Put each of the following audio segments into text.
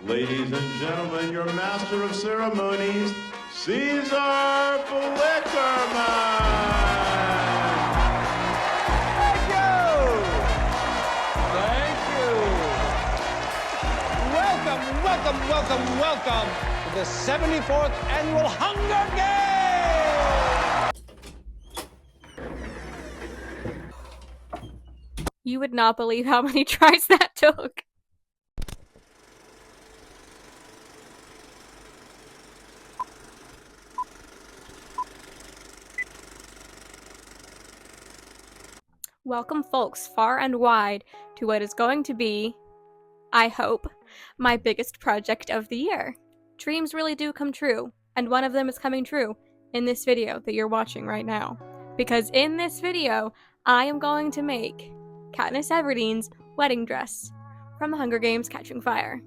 Ladies and gentlemen, your master of ceremonies, Caesar Flickerman! Thank you! Thank you! Welcome, welcome, welcome, welcome to the 74th Annual Hunger Games! You would not believe how many tries that took. Welcome, folks, far and wide, to what is going to be, I hope, my biggest project of the year. Dreams really do come true, and one of them is coming true in this video that you're watching right now. Because in this video, I am going to make Katniss Everdeen's wedding dress from the Hunger Games Catching Fire.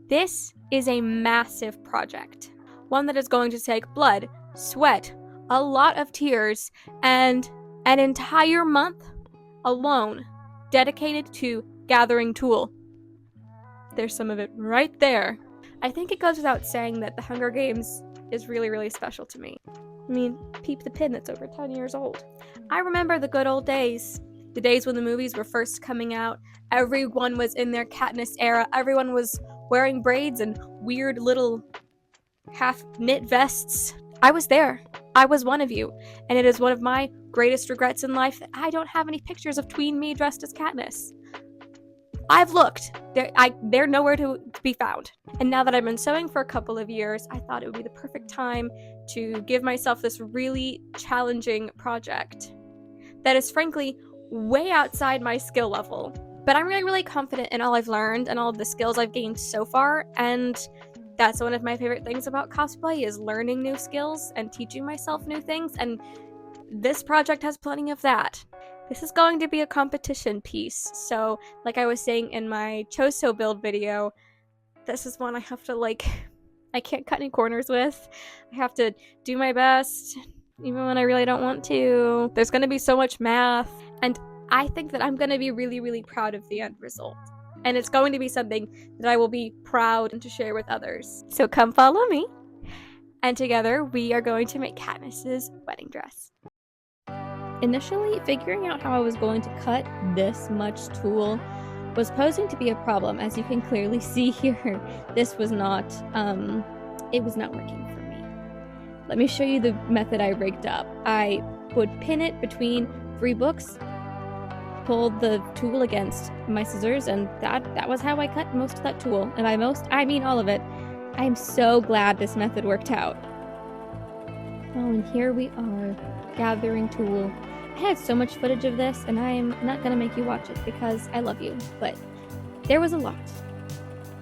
This is a massive project, one that is going to take blood, sweat, a lot of tears, and an entire month alone dedicated to gathering tulle. There's some of it right there. I think it goes without saying that the Hunger Games is really, really special to me. I mean, peep the pin that's over 10 years old. I remember the good old days. The days when the movies were first coming out. Everyone was in their Katniss era. Everyone was wearing braids and weird little half-knit vests. I was there. I was one of you. And it is one of my greatest regrets in life that I don't have any pictures of tween me dressed as Katniss. I've looked. They're nowhere to be found. And now that I've been sewing for a couple of years, I thought it would be the perfect time to give myself this really challenging project that is frankly way outside my skill level. But I'm really, really confident in all I've learned and all of the skills I've gained so far, and that's one of my favorite things about cosplay is learning new skills and teaching myself new things, and this project has plenty of that. This is going to be a competition piece, so like I was saying in my Choso build video, this is one I have to I can't cut any corners with. I have to do my best, even when I really don't want to. There's going to be so much math, and I think that I'm going to be really, really proud of the end result. And it's going to be something that I will be proud to share with others. So come follow me, and together we are going to make Katniss's wedding dress. Initially, figuring out how I was going to cut this much tulle was posing to be a problem, as you can clearly see here. This was not, it was not working for me. Let me show you the method I rigged up. I would pin it between 3 books, pulled the tulle against my scissors, and that was how I cut most of that tulle. And by most, I mean all of it. I'm so glad this method worked out. Oh, and here we are, gathering tulle. I had so much footage of this, and I am not gonna make you watch it because I love you, but there was a lot.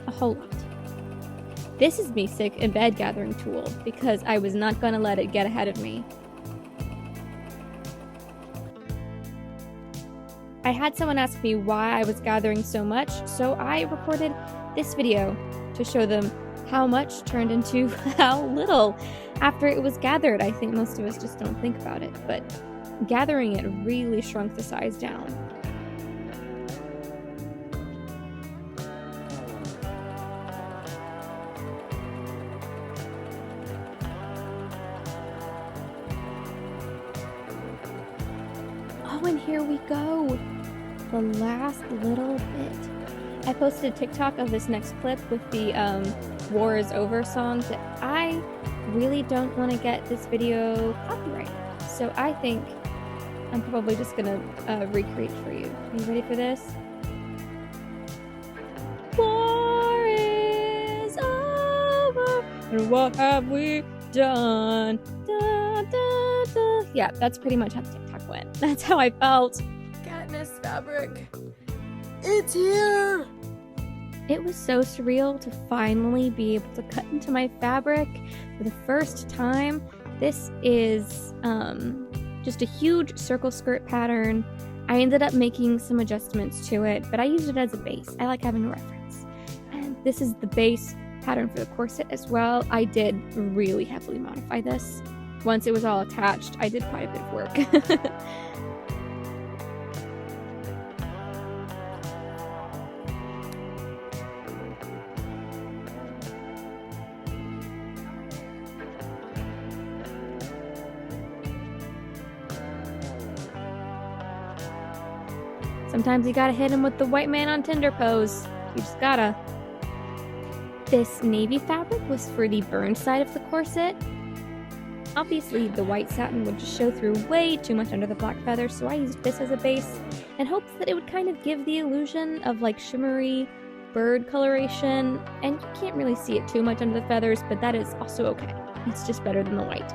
A whole lot. This is me sick in bed gathering tulle because I was not gonna let it get ahead of me. I had someone ask me why I was gathering so much, so I recorded this video to show them how much turned into how little after it was gathered. I think most of us just don't think about it, but gathering it really shrunk the size down. Oh, and here we go. The last little bit. I posted a TikTok of this next clip with the War is Over song, but I really don't want to get this video copyrighted. So I think I'm probably just gonna recreate for you. Are you ready for this? War is over, and what have we done? Da, da, da. Yeah, that's pretty much how the TikTok went. That's how I felt. Katniss fabric. It's here! It was so surreal to finally be able to cut into my fabric for the first time. This is just a huge circle skirt pattern. I ended up making some adjustments to it, but I used it as a base. I like having a reference. And this is the base pattern for the corset as well. I did really heavily modify this. Once it was all attached, I did quite a bit of work. Sometimes you gotta hit him with the white man on Tinder pose. You just gotta. This navy fabric was for the burn side of the corset. Obviously, the white satin would just show through way too much under the black feather, so I used this as a base in hopes that it would kind of give the illusion of like shimmery bird coloration, and you can't really see it too much under the feathers, but that is also okay. It's just better than the white.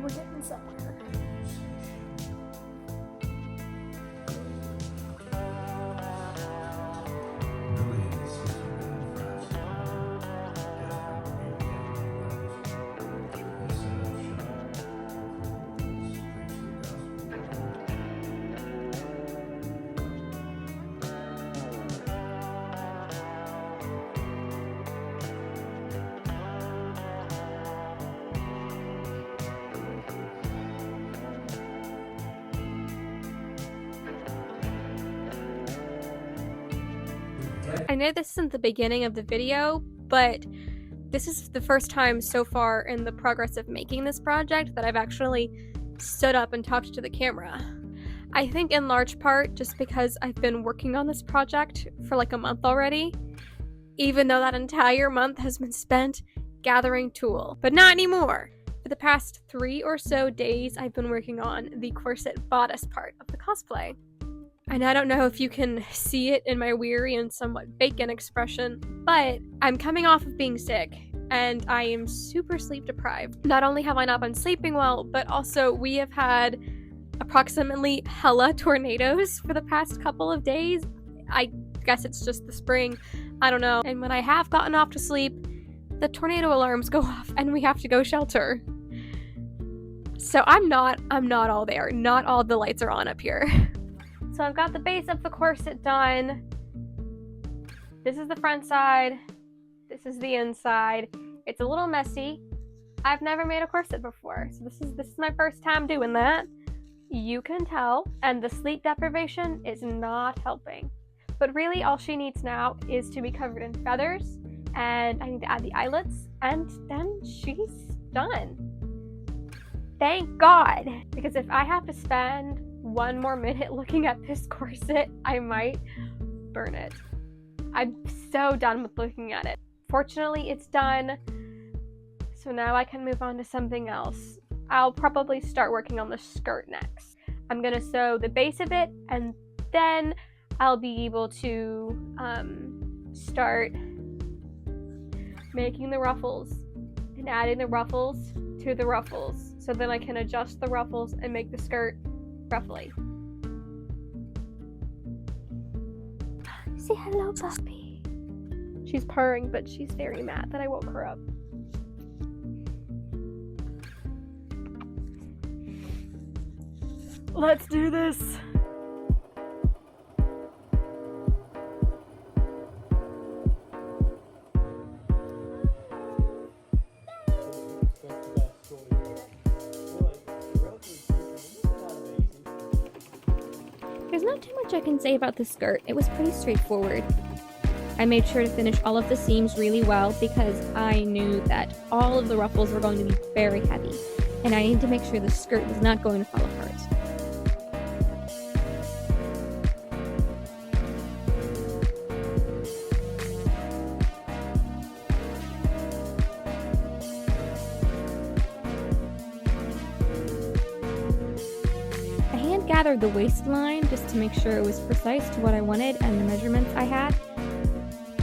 We're getting somewhere. I know this isn't the beginning of the video, but this is the first time so far in the progress of making this project that I've actually stood up and talked to the camera. I think in large part just because I've been working on this project for like a month already, even though that entire month has been spent gathering tulle. But not anymore! For the past 3 or so days, I've been working on the corset bodice part of the cosplay. And I don't know if you can see it in my weary and somewhat vacant expression, but I'm coming off of being sick, and I am super sleep deprived. Not only have I not been sleeping well, but also we have had approximately hella tornadoes for the past couple of days. I guess it's just the spring, I don't know. And when I have gotten off to sleep, the tornado alarms go off and we have to go shelter. So I'm not all there. Not all the lights are on up here. So I've got the base of the corset done. This is the front side. This is the inside. It's a little messy. I've never made a corset before, so this is my first time doing that. You can tell, and the sleep deprivation is not helping. But really all she needs now is to be covered in feathers, and I need to add the eyelets, and then she's done. Thank God! Because if I have to spend 1 more minute looking at this corset, I might burn it. I'm so done with looking at it. Fortunately, it's done, so now I can move on to something else. I'll probably start working on the skirt next. I'm gonna sew the base of it, and then I'll be able to start making the ruffles and adding the ruffles to the ruffles, so then I can adjust the ruffles and make the skirt ruffly. Say hello, puppy. She's purring, but she's very mad that I woke her up. Let's do this. There's not too much I can say about the skirt. It was pretty straightforward. I made sure to finish all of the seams really well because I knew that all of the ruffles were going to be very heavy, and I needed to make sure the skirt was not going to fall apart. Gathered the waistline just to make sure it was precise to what I wanted and the measurements I had.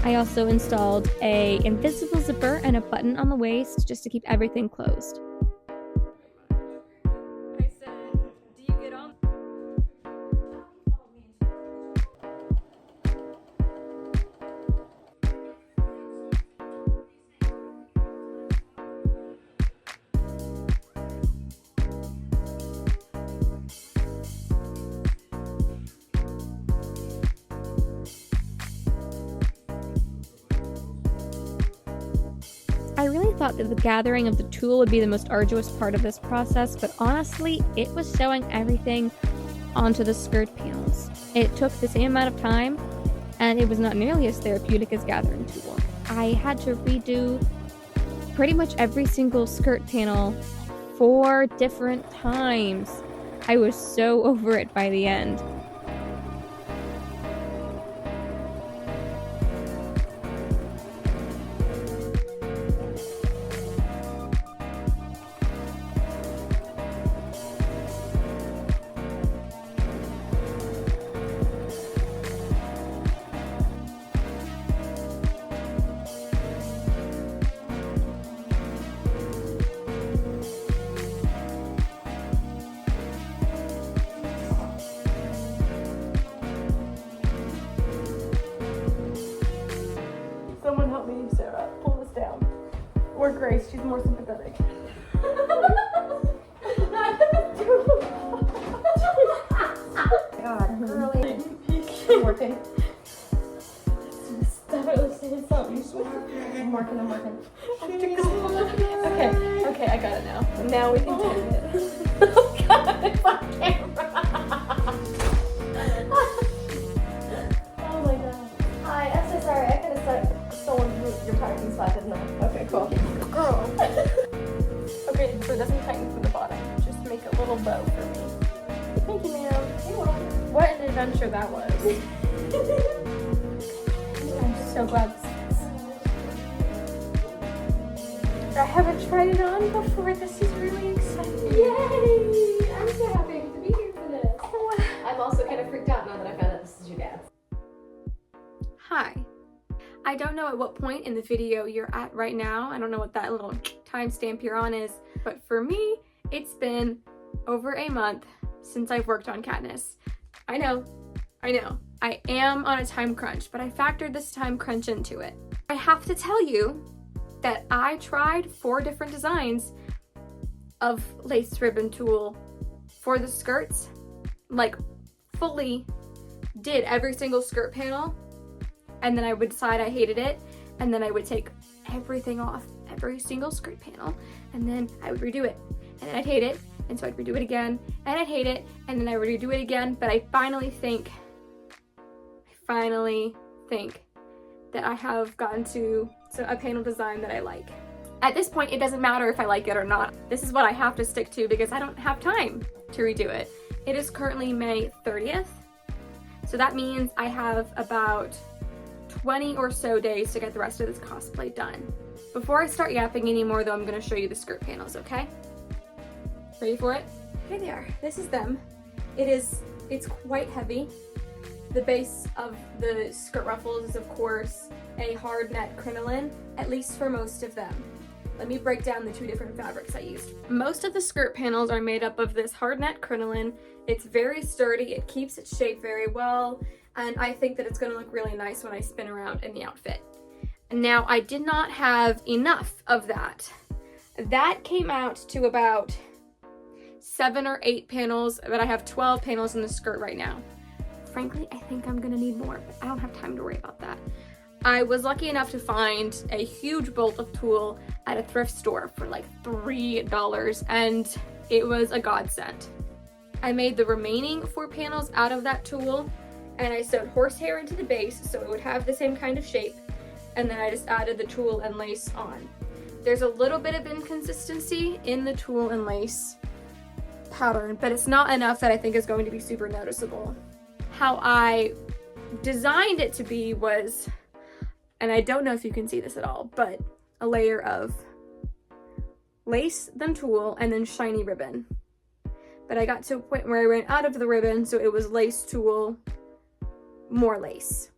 I also installed a invisible zipper and a button on the waist just to keep everything closed. I said, do you get on? I really thought that the gathering of the tulle would be the most arduous part of this process, but honestly, it was sewing everything onto the skirt panels. It took the same amount of time, and it was not nearly as therapeutic as gathering tulle. I had to redo pretty much every single skirt panel 4 different times. I was so over it by the end. Someone help me, Sarah. Pull this down. Or Grace, she's more sympathetic. God, girly. I'm working. Definitely saying something. I'm working. Okay, I got it now. Now we can do it. Oh God, it's on camera. Oh my God. Hi, I'm so sorry. I could have stolen your parking spot, didn't I? Okay, cool. Girl. Okay, so it doesn't tighten from the bottom. Just make a little bow for me. Thank you, ma'am. You're welcome. What an adventure that was. I'm so glad this fits. I haven't tried it on before. This is really exciting. Yay! I'm so happy to be here for this. I'm also kind of freaked out now that I found out this is your dad's. Hi. I don't know at what point in the video you're at right now. I don't know what that little timestamp you're on is, but for me, it's been over a month since I've worked on Katniss. I know. I am on a time crunch, but I factored this time crunch into it. I have to tell you that I tried 4 different designs of lace ribbon tulle for the skirts, like fully did every single skirt panel, and then I would decide I hated it, and then I would take everything off, every single skirt panel, and then I would redo it, and then I'd hate it, and so I'd redo it again, and I'd hate it, and then I would redo it again, but I finally think that I have gotten to a panel design that I like. At this point, it doesn't matter if I like it or not. This is what I have to stick to because I don't have time to redo it. It is currently May 30th, so that means I have about 20 or so days to get the rest of this cosplay done. Before I start yapping anymore though, I'm gonna show you the skirt panels, okay? Ready for it? Here they are. This is them. It's quite heavy. The base of the skirt ruffles is of course a hard net crinoline, at least for most of them. Let me break down the 2 different fabrics I used. Most of the skirt panels are made up of this hard net crinoline. It's very sturdy, it keeps its shape very well, and I think that it's gonna look really nice when I spin around in the outfit. Now, I did not have enough of that. That came out to about 7 or 8 panels, but I have 12 panels in the skirt right now. Frankly, I think I'm gonna need more, but I don't have time to worry about that. I was lucky enough to find a huge bolt of tulle at a thrift store for like $3, and it was a godsend. I made the remaining 4 panels out of that tulle, and I sewed horsehair into the base so it would have the same kind of shape, and then I just added the tulle and lace on. There's a little bit of inconsistency in the tulle and lace pattern, but it's not enough that I think is going to be super noticeable. How I designed it to be was, and I don't know if you can see this at all, but a layer of lace, then tulle, and then shiny ribbon. But I got to a point where I ran out of the ribbon, so it was lace, tulle, more lace.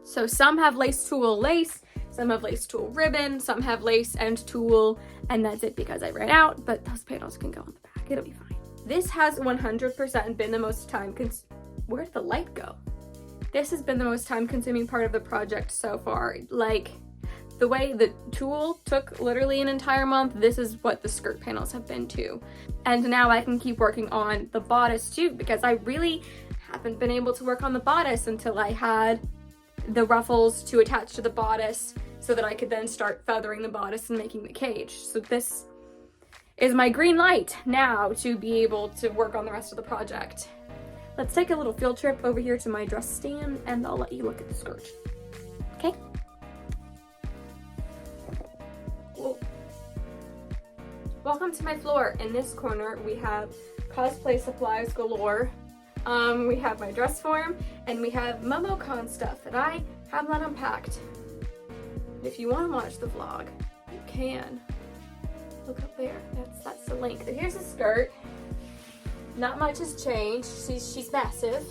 So some have lace, tulle, lace, some have lace, tulle, ribbon, some have lace and tulle, and that's it because I ran out, but those panels can go on the back, it'll be fine. This has 100% been the most where'd the light go? This has been the most time-consuming part of the project so far. Like, the way the tulle took literally an entire month, this is what the skirt panels have been too. And now I can keep working on the bodice too, because I really haven't been able to work on the bodice until I had the ruffles to attach to the bodice so that I could then start feathering the bodice and making the cage. So this is my green light now to be able to work on the rest of the project. Let's take a little field trip over here to my dress stand and I'll let you look at the skirt. Okay? Whoa. Welcome to my floor. In this corner we have cosplay supplies galore. We have my dress form and we have MomoCon stuff that I have not unpacked. If you want to watch the vlog, you can. Look up there. That's the link. Here's the skirt. Not much has changed. She's massive.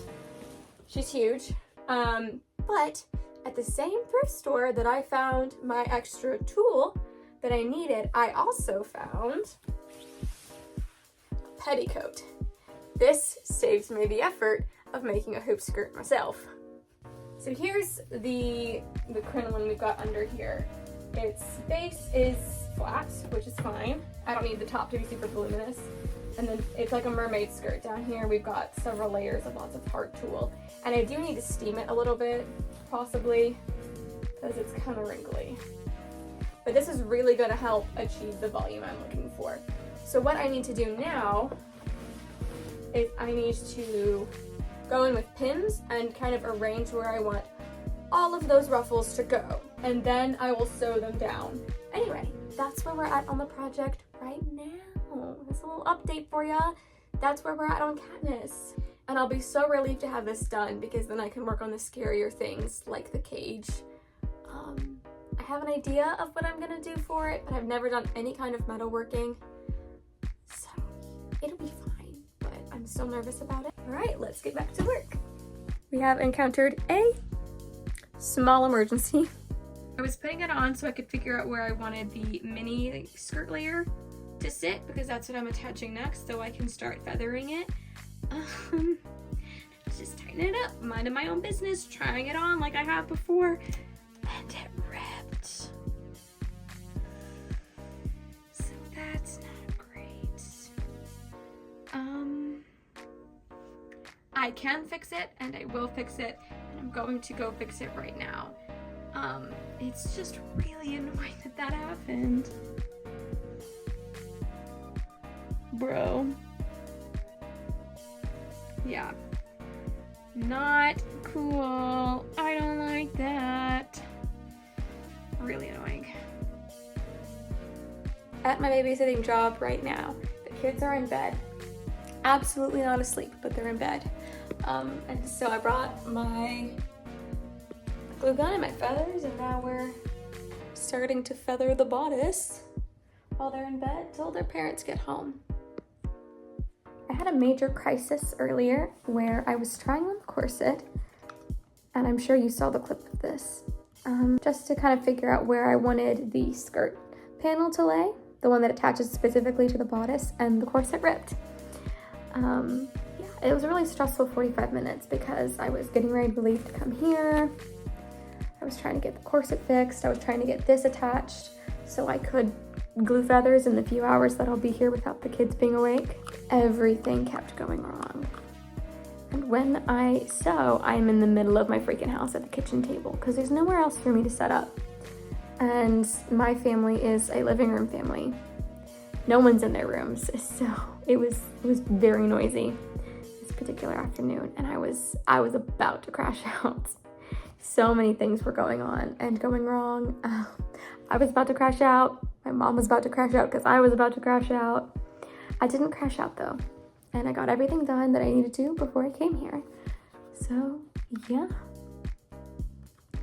She's huge. But at the same thrift store that I found my extra tool that I needed, I also found a petticoat. This saves me the effort of making a hoop skirt myself. So here's the crinoline we've got under here. Its base is flat, which is fine. I don't need the top to be super voluminous. And then it's like a mermaid skirt. Down here we've got several layers of lots of hard tulle. And I do need to steam it a little bit, possibly, because it's kind of wrinkly. But this is really going to help achieve the volume I'm looking for. So what I need to do now is I need to go in with pins and kind of arrange where I want all of those ruffles to go. And then I will sew them down. Anyway, that's where we're at on the project right now. This a little update for ya. That's where we're at on Katniss. And I'll be so relieved to have this done because then I can work on the scarier things like the cage. I have an idea of what I'm gonna do for it, but I've never done any kind of metalworking. So it'll be fine, but I'm still nervous about it. All right, let's get back to work. We have encountered a small emergency. I was putting it on so I could figure out where I wanted the mini skirt layer to sit because that's what I'm attaching next so I can start feathering it. Just tighten it up, minding my own business, trying it on like I have before, and it ripped. So that's not great. I can fix it and I will fix it and I'm going to go fix it right now. It's just really annoying that happened. Bro. Yeah. Not cool. I don't like that. Really annoying. At my babysitting job right now, the kids are in bed. Absolutely not asleep, but they're in bed. And so I brought my glue gun and my feathers, and now we're starting to feather the bodice while they're in bed till their parents get home. I had a major crisis earlier where I was trying on the corset, and I'm sure you saw the clip of this, just to kind of figure out where I wanted the skirt panel to lay, the one that attaches specifically to the bodice, and the corset ripped. Yeah, it was a really stressful 45 minutes because I was getting ready to leave to come here. I was trying to get the corset fixed. I was trying to get this attached so I could glue feathers in the few hours that I'll be here without the kids being awake. Everything kept going wrong. And when I sew, I'm in the middle of my freaking house at the kitchen table because there's nowhere else for me to set up. And my family is a living room family. No one's in their rooms, so it was very noisy this particular afternoon, and I was about to crash out. So many things were going on and going wrong. I was about to crash out. My mom was about to crash out because I was about to crash out. I didn't crash out though, and I got everything done that I needed to before I came here. So yeah,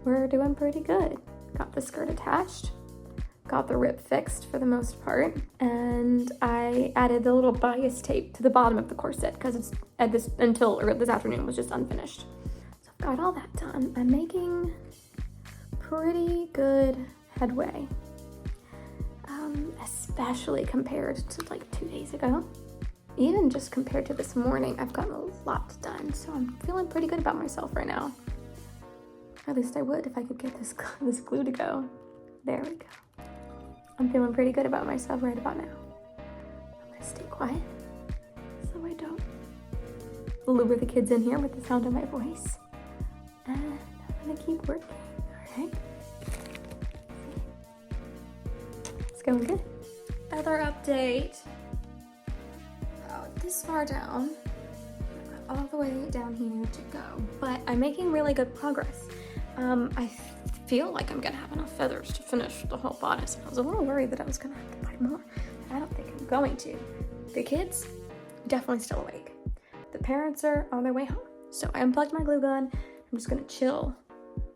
we're doing pretty good. Got the skirt attached, got the rip fixed for the most part, and I added the little bias tape to the bottom of the corset because it's until this afternoon was just unfinished. So I've got all that done. I'm making pretty good headway, especially compared to like 2 days ago. Even just compared to this morning, I've gotten a lot done, so I'm feeling pretty good about myself right now. Or at least I would if I could get this glue to go. There we go. I'm feeling pretty good about myself right about now. I'm gonna stay quiet so I don't lure the kids in here with the sound of my voice. And I'm gonna keep working, all right? going good. Feather update. Oh, this far down. All the way down here to go. But I'm making really good progress. I feel like I'm gonna have enough feathers to finish the whole bodice. I was a little worried that I was gonna have to buy more. I don't think I'm going to. The kids, definitely still awake. The parents are on their way home. So I unplugged my glue gun. I'm just gonna chill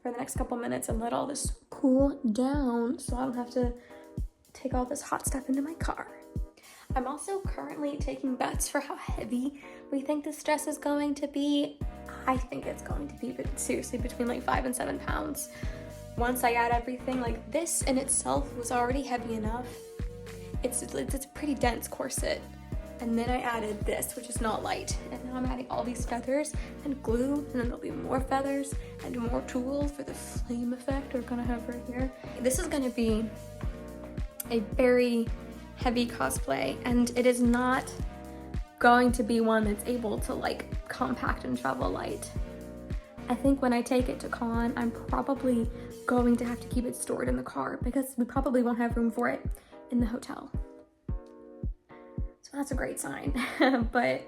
for the next couple minutes and let all this cool down so I don't have to take all this hot stuff into my car. I'm also currently taking bets for how heavy we think this dress is going to be. I think it's going to be, but seriously, between like 5 and 7 pounds. Once I add everything, like this in itself was already heavy enough. It's a pretty dense corset. And then I added this, which is not light. And now I'm adding all these feathers and glue, and then there'll be more feathers and more tulle for the flame effect we're gonna have right here. This is gonna be a very heavy cosplay, and it is not going to be one that's able to like compact and travel light. I think when I take it to con, I'm probably going to have to keep it stored in the car because we probably won't have room for it in the hotel. So that's a great sign. But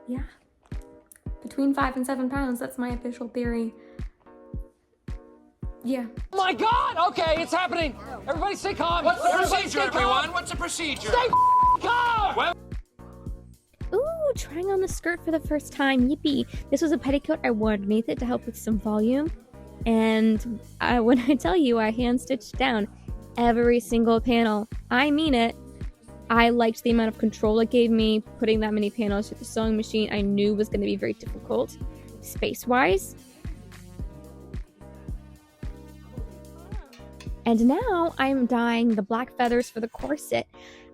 yeah, between 5 and 7 pounds, that's my official theory. Yeah. Oh my God! Okay, it's happening. Everybody stay calm. What's the Everybody procedure, stay calm. everyone? What's the procedure? Stay calm! Well, Ooh, trying on the skirt for the first time. Yippee. This was a petticoat I wore underneath it to help with some volume. And when I tell you I hand stitched down every single panel, I mean it. I liked the amount of control it gave me. Putting that many panels through the sewing machine I knew was going to be very difficult space-wise. And now I'm dyeing the black feathers for the corset.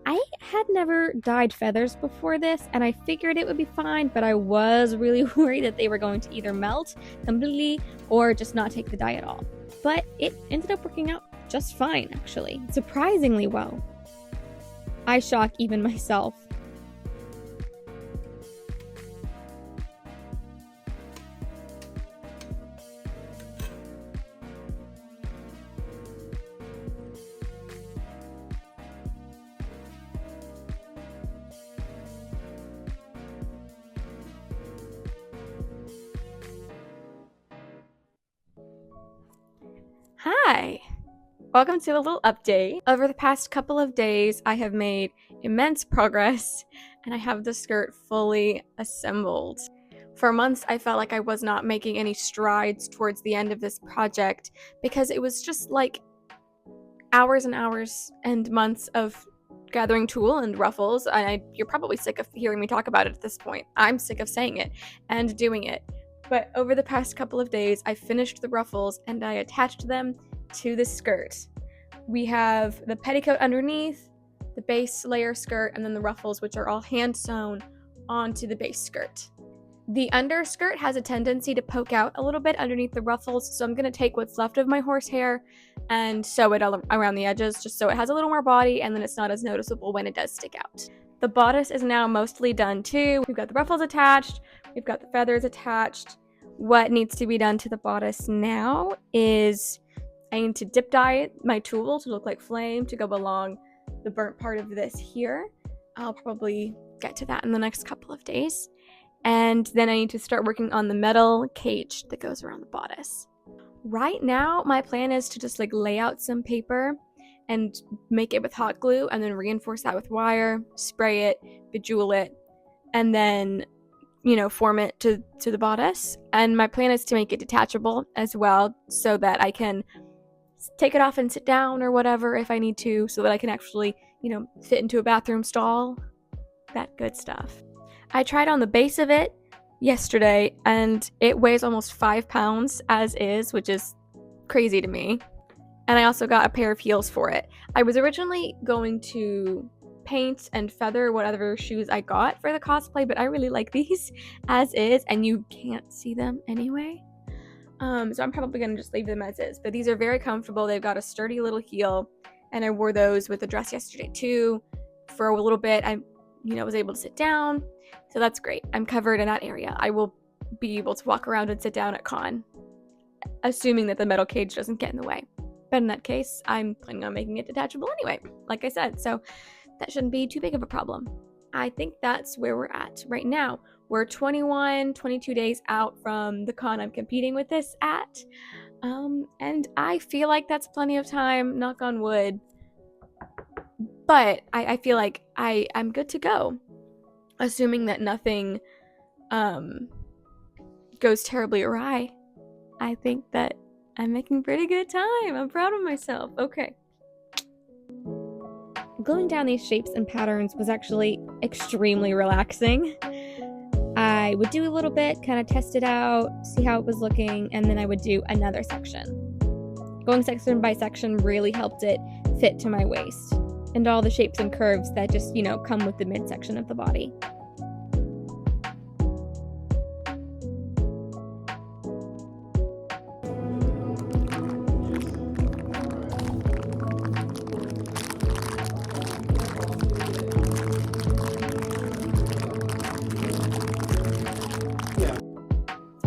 I had never dyed feathers before this, and I figured it would be fine, but I was really worried that they were going to either melt completely or just not take the dye at all. But it ended up working out just fine, actually. Surprisingly well. I shock even myself. Hi! Welcome to a little update. Over the past couple of days, I have made immense progress, and I have the skirt fully assembled. For months, I felt like I was not making any strides towards the end of this project because it was just like hours and hours and months of gathering tulle and ruffles, and you're probably sick of hearing me talk about it at this point. I'm sick of saying it and doing it. But over the past couple of days, I finished the ruffles and I attached them to the skirt. We have the petticoat underneath, the base layer skirt, and then the ruffles, which are all hand sewn onto the base skirt. The underskirt has a tendency to poke out a little bit underneath the ruffles, so I'm going to take what's left of my horsehair and sew it all around the edges, just so it has a little more body and then it's not as noticeable when it does stick out. The bodice is now mostly done too. We've got the ruffles attached, we've got the feathers attached. What needs to be done to the bodice now is I need to dip dye my tulle to look like flame to go along the burnt part of this here. I'll probably get to that in the next couple of days. And then I need to start working on the metal cage that goes around the bodice. Right now, my plan is to just like lay out some paper and make it with hot glue and then reinforce that with wire, spray it, bejewel it, and then form it to the bodice. And my plan is to make it detachable as well so that I can take it off and sit down or whatever if I need to, so that I can actually, fit into a bathroom stall. That good stuff. I tried on the base of it yesterday and it weighs almost 5 pounds as is, which is crazy to me. And I also got a pair of heels for it. I was originally going to paint and feather whatever shoes I got for the cosplay, but I really like these as is, and you can't see them anyway. So I'm probably gonna just leave them as is, but these are very comfortable. They've got a sturdy little heel, and I wore those with the dress yesterday too. For a little bit, I was able to sit down, so that's great. I'm covered in that area. I will be able to walk around and sit down at con, assuming that the metal cage doesn't get in the way. But in that case, I'm planning on making it detachable anyway, like I said, so that shouldn't be too big of a problem. I think that's where we're at right now. We're 21, 22 days out from the con I'm competing with this at. And I feel like that's plenty of time, knock on wood. But I feel like I'm good to go. Assuming that nothing goes terribly awry. I think that I'm making pretty good time. I'm proud of myself. Okay. Gluing down these shapes and patterns was actually extremely relaxing. I would do a little bit, kind of test it out, see how it was looking, and then I would do another section. Going section by section really helped it fit to my waist and all the shapes and curves that just, come with the midsection of the body.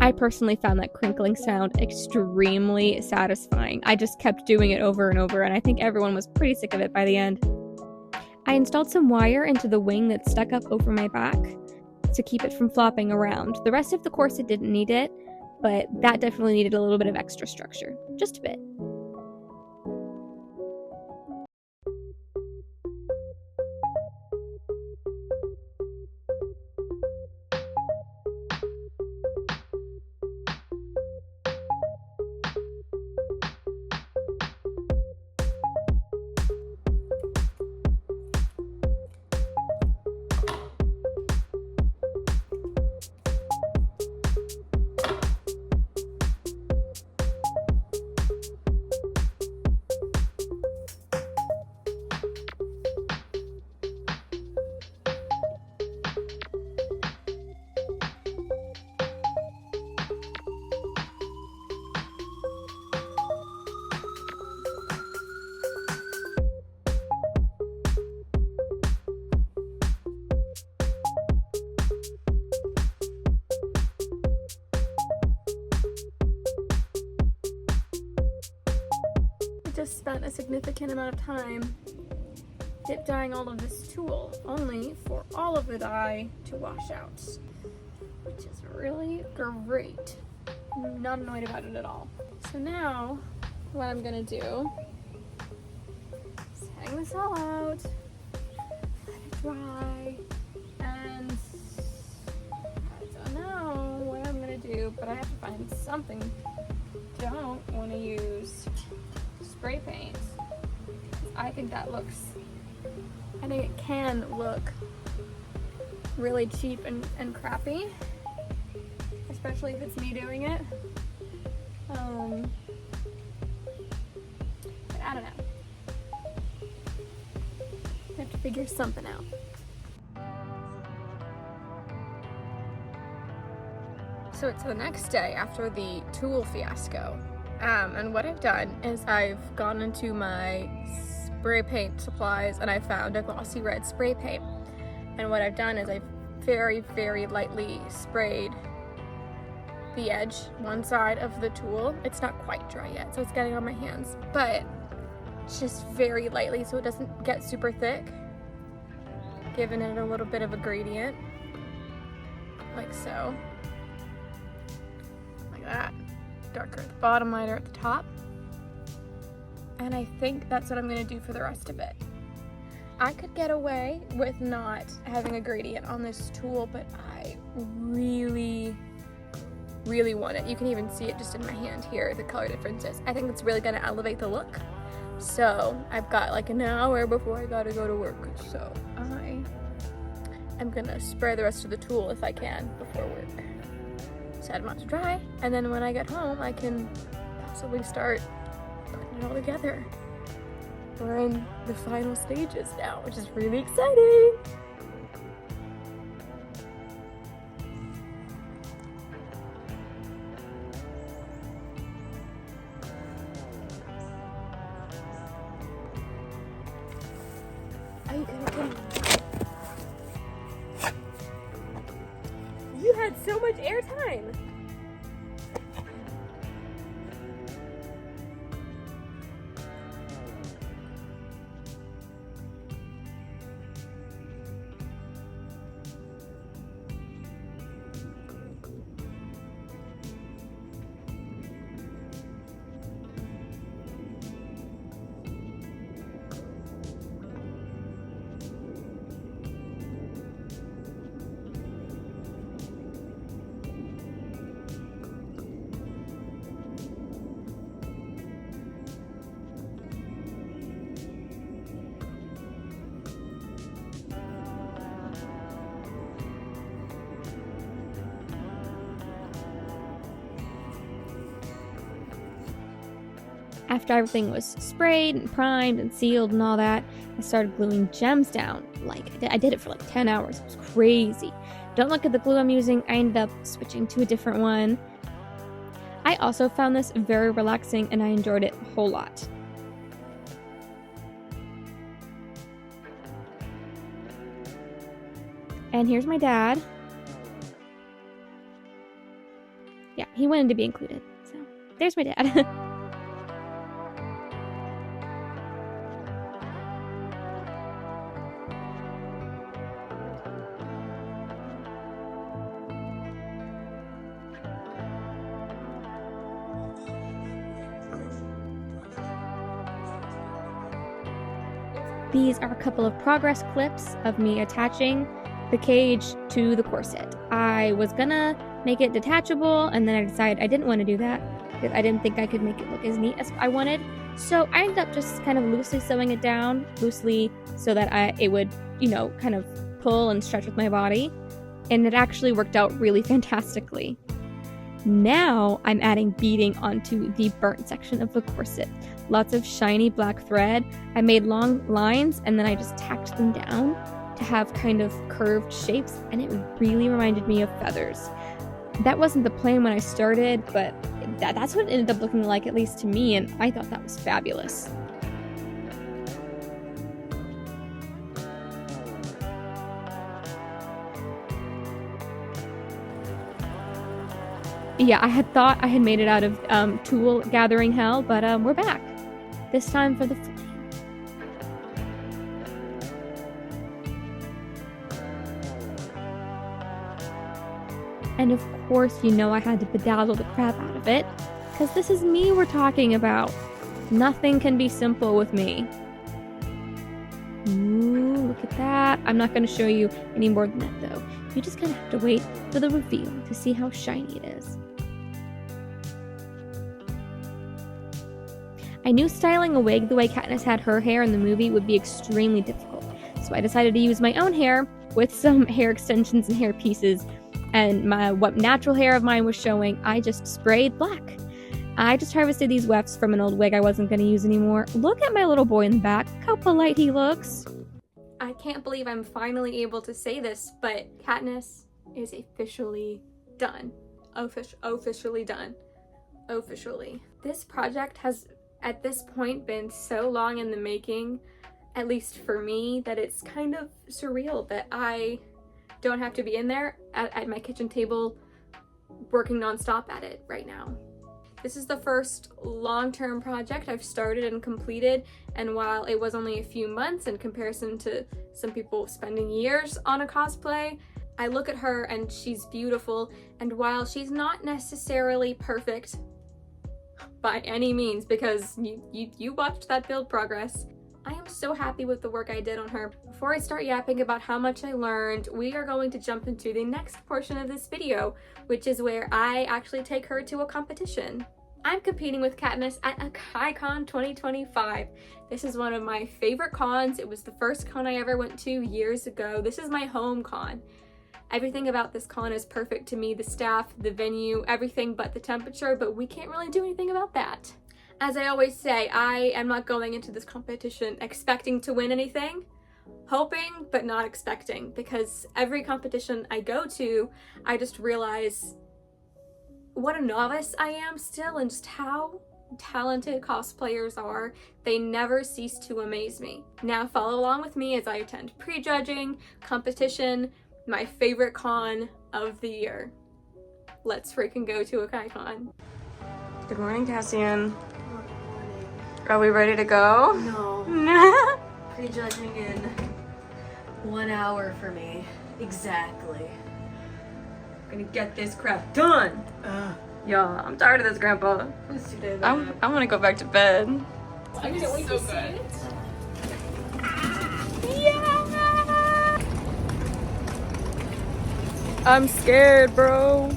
I personally found that crinkling sound extremely satisfying. I just kept doing it over and over, and I think everyone was pretty sick of it by the end. I installed some wire into the wing that stuck up over my back to keep it from flopping around. The rest of the corset didn't need it, but that definitely needed a little bit of extra structure. Just a bit. Just spent a significant amount of time dip dyeing all of this tulle, only for all of the dye to wash out, which is really great. I'm not annoyed about it at all. So now, what I'm gonna do is hang this all out, let it dry, and I don't know what I'm gonna do, but I have to find something. Don't want to use spray paint. I think it can look really cheap and crappy, especially if it's me doing it. But I don't know. I have to figure something out. So it's the next day after the tulle fiasco. And what I've done is I've gone into my spray paint supplies and I found a glossy red spray paint. And what I've done is I've very, very lightly sprayed the edge, one side of the tulle. It's not quite dry yet, so it's getting on my hands, but just very lightly so it doesn't get super thick. Giving it a little bit of a gradient, like so. Like that. Darker at the bottom, lighter at the top. And I think that's what I'm gonna do for the rest of it. I could get away with not having a gradient on this tulle, but I really, really want it. You can even see it just in my hand here, the color differences. I think it's really gonna elevate the look. So I've got like an hour before I gotta go to work. So I'm gonna spray the rest of the tulle if I can before work. Set them out to dry, and then when I get home I can possibly start putting it all together. We're in the final stages now, which is really exciting. Are you gonna come? You had so much airtime. After everything was sprayed and primed and sealed and all that, I started gluing gems down. I did it for like 10 hours. It was crazy. Don't look at the glue I'm using. I ended up switching to a different one. I also found this very relaxing and I enjoyed it a whole lot. And here's my dad. Yeah, he wanted to be included. So there's my dad. These are a couple of progress clips of me attaching the cage to the corset. I was gonna make it detachable, and then I decided I didn't want to do that because I didn't think I could make it look as neat as I wanted. So I ended up just kind of loosely sewing it down, so that it would, kind of pull and stretch with my body. And it actually worked out really fantastically. Now I'm adding beading onto the burnt section of the corset. Lots of shiny black thread. I made long lines and then I just tacked them down to have kind of curved shapes, and it really reminded me of feathers. That wasn't the plan when I started, but that's what it ended up looking like, at least to me, and I thought that was fabulous. Yeah, I had thought I had made it out of tool gathering hell, but we're back. This time for the flame. And of course, I had to bedazzle the crap out of it, because this is me we're talking about. Nothing can be simple with me. Ooh, look at that. I'm not going to show you any more than that, though. You just kind of have to wait for the reveal to see how shiny it is. I knew styling a wig the way Katniss had her hair in the movie would be extremely difficult, so I decided to use my own hair with some hair extensions and hair pieces, and what natural hair of mine was showing, I just sprayed black. I just harvested these wefts from an old wig I wasn't going to use anymore. Look at my little boy in the back. Look how polite he looks. I can't believe I'm finally able to say this, but Katniss is officially done. Officially done. Officially. This project has, at this point, been so long in the making, at least for me, that it's kind of surreal that I don't have to be in there at my kitchen table working nonstop at it right now. This is the first long-term project I've started and completed, and while it was only a few months in comparison to some people spending years on a cosplay, I look at her and she's beautiful, and while she's not necessarily perfect by any means, because you watched that build progress, I am so happy with the work I did on her. Before I start yapping about how much I learned, we are going to jump into the next portion of this video, which is where I actually take her to a competition. I'm competing with Katniss at AkaiCon 2025. This is one of my favorite cons. It was the first con I ever went to years ago. This is my home con. Everything about this con is perfect to me. The staff, the venue, everything but the temperature, but we can't really do anything about that. As I always say, I am not going into this competition expecting to win anything, hoping but not expecting, because every competition I go to, I just realize what a novice I am still and just how talented cosplayers are. They never cease to amaze me. Now follow along with me as I attend prejudging, competition, my favorite con of the year. Let's freaking go to AkaiCon. Good morning, Cassian. Are we ready to go? No. Prejudging in 1 hour for me. Exactly. I'm gonna get this crap done. Yeah, I'm tired of this, Grandpa. I want to go back to bed. I can't wait to see it. Yeah! I'm scared, bro.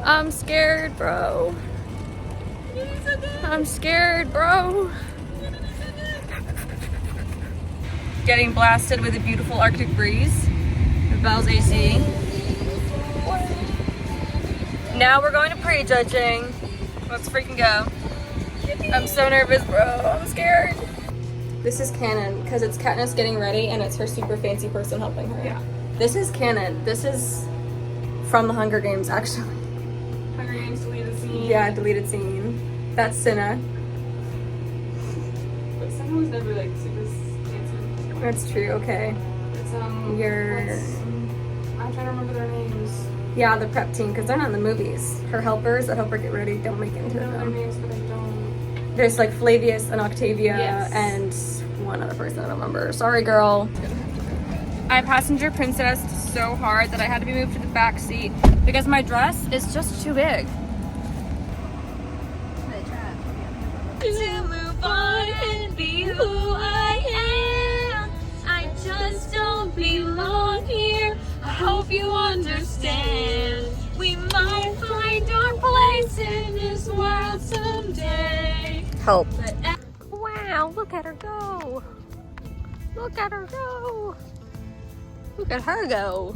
I'm scared, bro. I'm scared, bro. Getting blasted with a beautiful Arctic breeze. The Bell's AC. Now we're going to prejudging. Let's freaking go. I'm so nervous, bro. I'm scared. This is canon because it's Katniss getting ready and it's her super fancy person helping her. Yeah. This is canon. This is from the Hunger Games, actually. Hunger Games deleted scene. Yeah, deleted scene. That's Cinna. But Cinna was never like super fancy. That's true. Okay. It's You're. I'm trying to remember their names. Yeah, the prep team because they're not in the movies. Her helpers that help her get ready don't make it into I know their them. names, but I don't. There's like Flavius and Octavia Yes. and one other person I don't remember. Sorry, girl. I passenger princessed so hard that I had to be moved to the back seat because my dress is just too big. To move on and be who I am. I just don't belong here. I hope you understand. We might find our place in this world someday. Help. Wow, look at her go. Look at her go. Look at her go.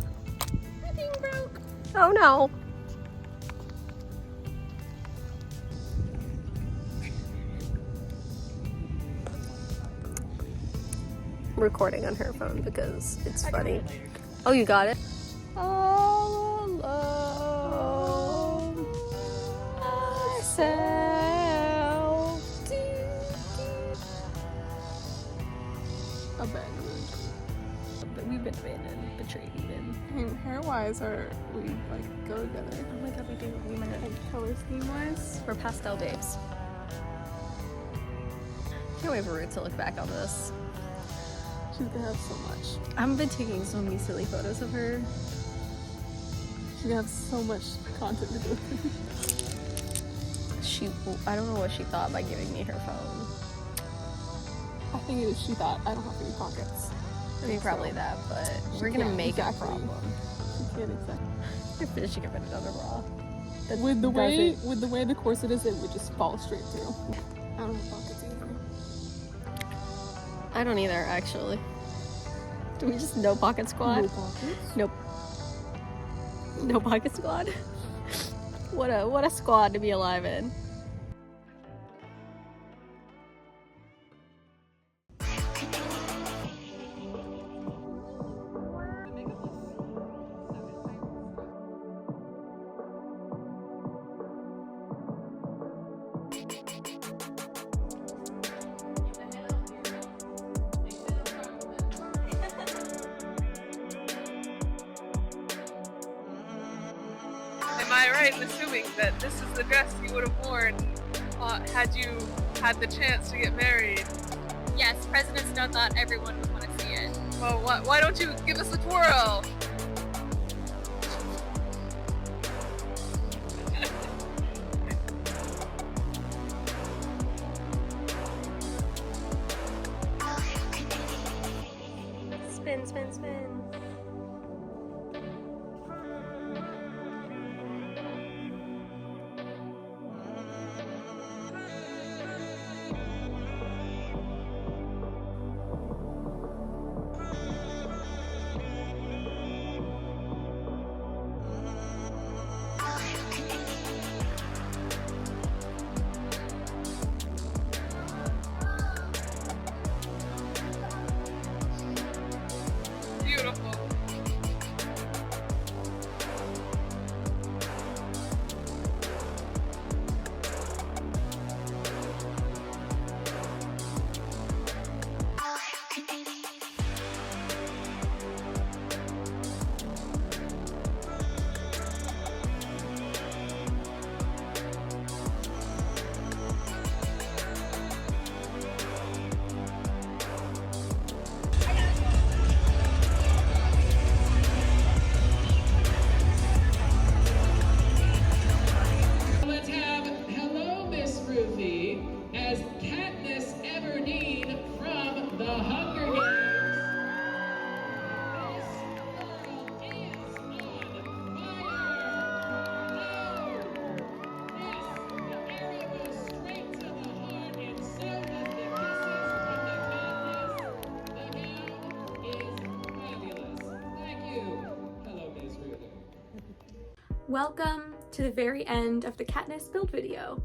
My thing broke. Oh no. Recording on her phone because it's funny. Oh, you got it? All alone. Myself. Abandoned. We've been abandoned, betrayed even. And hair-wise, are we like go together? Oh my god, we do. We might Like color scheme-wise? We're pastel babes. Can't wait for Ruth to look back on this. She's gonna have so much. I've been taking so many silly photos of her. She's gonna have so much content to do. I don't know what she thought by giving me her phone. I think it is she thought I don't have any pockets. I mean, probably that, but She we're gonna can't, make exactly. a problem. She can't exactly. If she can fit another bra. With the way the corset is, it would just fall straight through. I don't have pockets either. I don't either, actually. Do we just no pocket squad? No pockets? Nope. No pocket squad. What a squad to be alive in. Am I right in assuming that this is the dress you would have worn had you had the chance to get married? Yes, President Snow thought everyone would want to see it. Well, why don't you give us a twirl? Spin, spin, spin. Beautiful. Let's have Hello, Miss Ruthie, as Katniss Everdeen from the Hunger Games. This girl is on fire. Oh, yes, the arrow goes straight to the heart, and so does the kisses from the Katniss. The gown is fabulous. Thank you. Hello, Miss Ruthie. Welcome to the very end of the Katniss build video.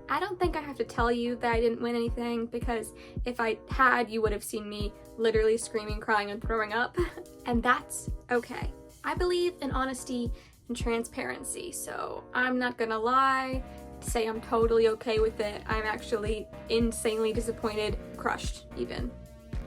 I don't think I have to tell you that I didn't win anything, because if I had, you would have seen me literally screaming, crying, and throwing up. And that's okay. I believe in honesty and transparency, so I'm not gonna lie, say I'm totally okay with it. I'm actually insanely disappointed, crushed even.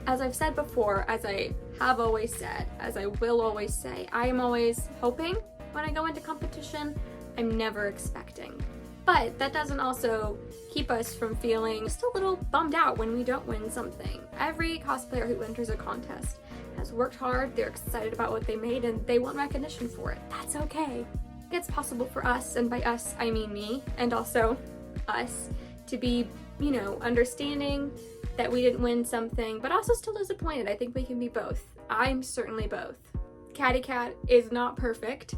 As I've said before, as I have always said, as I will always say, I am always hoping when I go into competition. I'm never expecting. But that doesn't also keep us from feeling just a little bummed out when we don't win something. Every cosplayer who enters a contest has worked hard, they're excited about what they made, and they want recognition for it. That's okay. It's possible for us, and by us I mean me, and also us, to be, you know, understanding that we didn't win something, but also still disappointed. I think we can be both. I'm certainly both. Catty Cat is not perfect.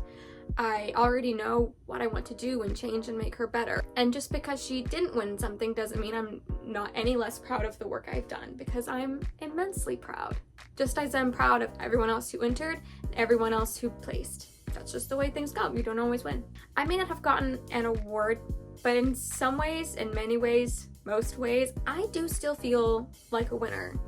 I already know what I want to do and change and make her better. And just because she didn't win something doesn't mean I'm not any less proud of the work I've done, because I'm immensely proud. Just as I'm proud of everyone else who entered and everyone else who placed. That's just the way things go. You don't always win. I may not have gotten an award, but in some ways, in many ways, most ways, I do still feel like a winner.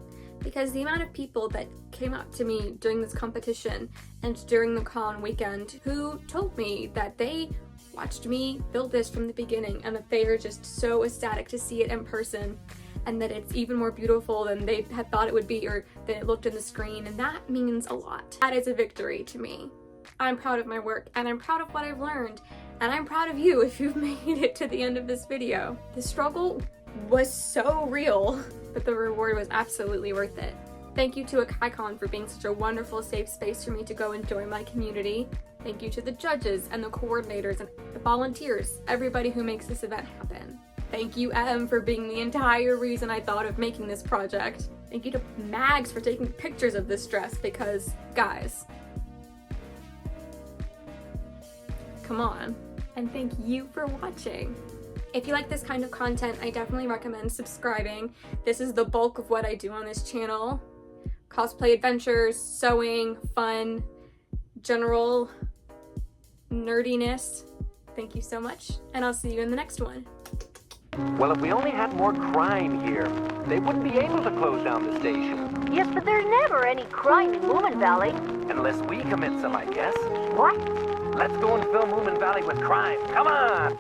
Because the amount of people that came up to me during this competition and during the con weekend who told me that they watched me build this from the beginning and that they are just so ecstatic to see it in person, and that it's even more beautiful than they had thought it would be or than it looked in the screen, and that means a lot. That is a victory to me. I'm proud of my work, and I'm proud of what I've learned, and I'm proud of you if you've made it to the end of this video. The struggle was so real, but the reward was absolutely worth it. Thank you to AkaiCon for being such a wonderful safe space for me to go enjoy my community. Thank you to the judges and the coordinators and the volunteers, everybody who makes this event happen. Thank you, Em, for being the entire reason I thought of making this project. Thank you to Mags for taking pictures of this dress, because, guys, come on. And thank you for watching. If you like this kind of content, I definitely recommend subscribing. This is the bulk of what I do on this channel. Cosplay adventures, sewing, fun, general nerdiness. Thank you so much, and I'll see you in the next one. Well, if we only had more crime here, they wouldn't be able to close down the station. Yes, but there's never any crime in Moomin Valley. Unless we commit some, I guess. What? Let's go and fill Moomin Valley with crime. Come on!